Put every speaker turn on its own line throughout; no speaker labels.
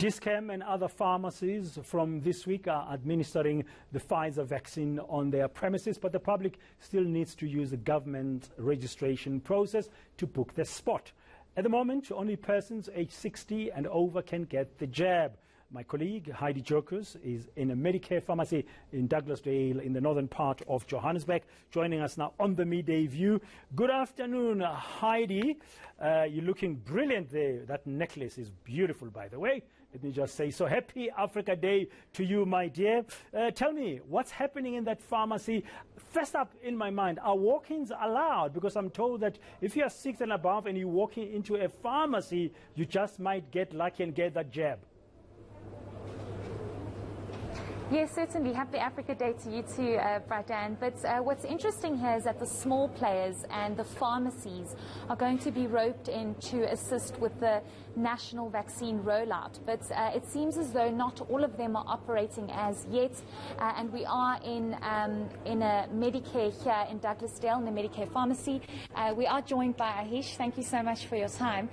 Dis-Chem and other pharmacies from this week are administering the Pfizer vaccine on their premises, but the public still needs to use the government registration process to book their spot. At the moment, only persons aged 60 and over can get the jab. My colleague Heidi Jokers is in a Medicare pharmacy in Douglasdale in the northern part of Johannesburg, joining us now on the Midday View. Good afternoon, Heidi. You're looking brilliant there. That necklace is beautiful, by the way. Let me just say, so happy Africa Day to you, my dear. Tell me, what's happening in that pharmacy? First up in my mind, are walk-ins allowed? Because I'm told that if you are 6 and above and you're walking into a pharmacy, you just might get lucky and get that jab.
Yes, certainly. Happy Africa Day to you too, Bradan. But what's interesting here is that the small players and the pharmacies are going to be roped in to assist with the national vaccine rollout. But it seems as though not all of them are operating as yet. And we are in a Medicare here in Douglasdale, in the Medicare pharmacy. We are joined by Ahish. Thank you so much for your time.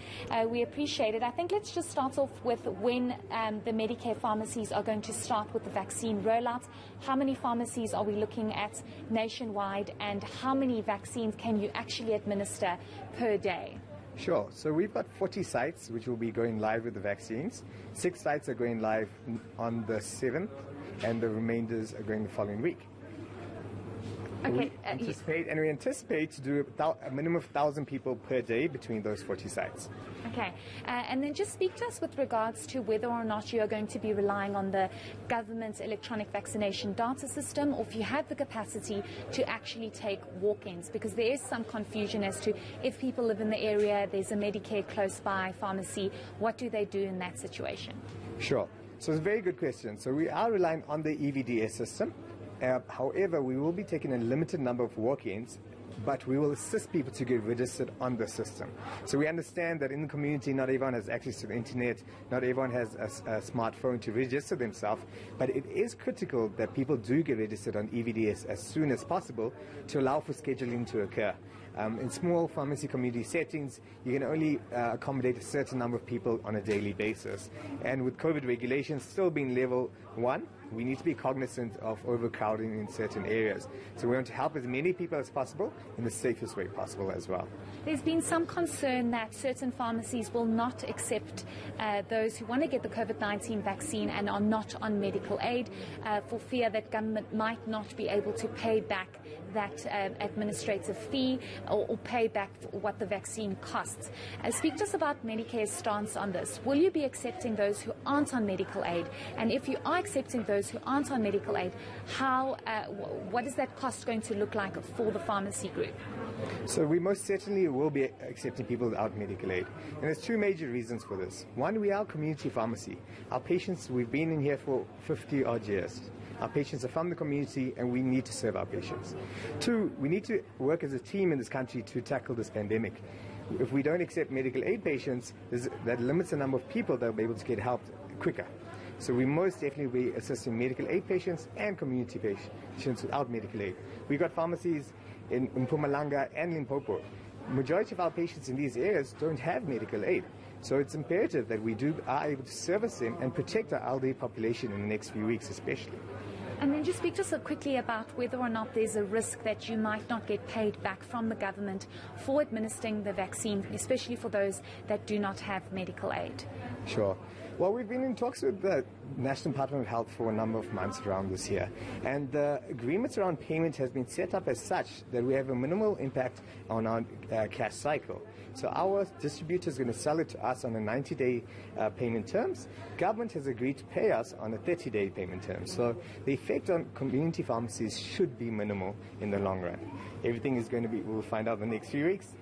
We appreciate it. I think let's just start off with when the Medicare pharmacies are going to start with the vaccine rollout. How many pharmacies are we looking at nationwide, and how many vaccines can you actually administer per day?
Sure. So we've got 40 sites which will be going live with the vaccines. 6 sites are going live on the 7th, and the remainders are going the following week.
Okay.
We anticipate to do a minimum of 1,000 people per day between those 40 sites.
Okay. And then just speak to us with regards to whether or not you are going to be relying on the government's electronic vaccination data system, or if you have the capacity to actually take walk-ins, because there is some confusion as to if people live in the area, there's a Medicare close by pharmacy, what do they do in that situation?
Sure. So it's a very good question. So we are relying on the EVDS system. However, we will be taking a limited number of walk-ins, but we will assist people to get registered on the system. So we understand that in the community, not everyone has access to the internet, not everyone has a smartphone to register themselves, but it is critical that people do get registered on EVDS as soon as possible to allow for scheduling to occur. In small pharmacy community settings, you can only accommodate a certain number of people on a daily basis. And with COVID regulations still being level 1, we need to be cognizant of overcrowding in certain areas. So we want to help as many people as possible in the safest way possible as well.
There's been some concern that certain pharmacies will not accept those who want to get the COVID-19 vaccine and are not on medical aid for fear that government might not be able to pay back that administrative fee or pay back what the vaccine costs. Speak to us about Medicare's stance on this. Will you be accepting those who aren't on medical aid? And if you are accepting those who aren't on medical aid, what is that cost going to look like for the pharmacy group?
So we most certainly will be accepting people without medical aid. And there's 2 major reasons for this. One, we are a community pharmacy. Our patients, we've been in here for 50 odd years. Our patients are from the community, and we need to serve our patients. 2, we need to work as a team in this country to tackle this pandemic. If we don't accept medical aid patients, that limits the number of people that will be able to get help quicker. So we most definitely will be assisting medical aid patients and community patients without medical aid. We've got pharmacies in Mpumalanga and Limpopo. Majority of our patients in these areas don't have medical aid. So it's imperative that we are able to service them and protect our elderly population in the next few weeks especially.
And then just speak to us quickly about whether or not there's a risk that you might not get paid back from the government for administering the vaccine, especially for those that do not have medical aid.
Sure. Well, we've been in talks with the National Department of Health for a number of months around this year, and the agreements around payment has been set up as such that we have a minimal impact on our cash cycle. So our distributor is going to sell it to us on a 90-day payment terms. Government has agreed to pay us on a 30-day payment term. So the effect on community pharmacies should be minimal in the long run. Everything is going to be, we'll find out in the next few weeks.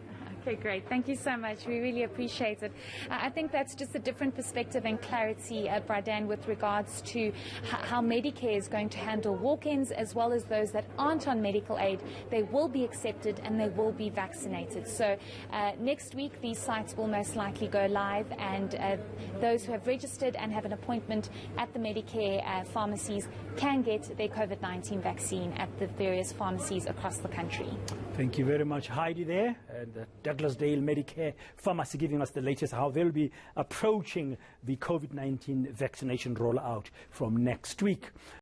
Okay, great. Thank you so much. We really appreciate it. I think that's just a different perspective and clarity, Bradan, with regards to how Medicare is going to handle walk-ins, as well as those that aren't on medical aid. They will be accepted and they will be vaccinated. So next week, these sites will most likely go live, and those who have registered and have an appointment at the Medicare pharmacies can get their COVID-19 vaccine at the various pharmacies across the country.
Thank you very much, Heidi, there. the Douglasdale Medicare Pharmacy, giving us the latest how they'll be approaching the COVID-19 vaccination rollout from next week.